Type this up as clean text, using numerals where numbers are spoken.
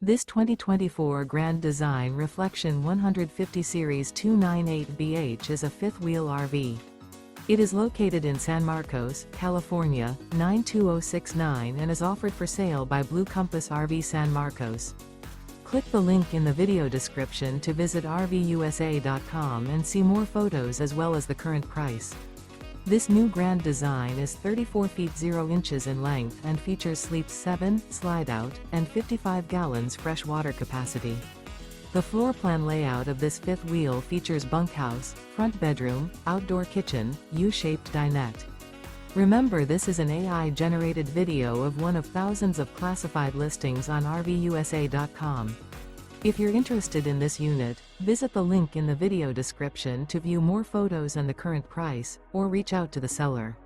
This 2024 Grand Design Reflection 150 Series 298BH is a fifth-wheel RV. It is located in San Marcos, California, 92069 and is offered for sale by Blue Compass RV San Marcos. Click the link in the video description to visit RVUSA.com and see more photos as well as the current price. This new Grand Design is 34 feet 0 inches in length and features sleeps 7, slide-out, and 55 gallons fresh water capacity. The floor plan layout of this fifth wheel features bunkhouse, front bedroom, outdoor kitchen, U-shaped dinette. Remember, this is an AI-generated video of one of thousands of classified listings on RVUSA.com. If you're interested in this unit, visit the link in the video description to view more photos and the current price, or reach out to the seller.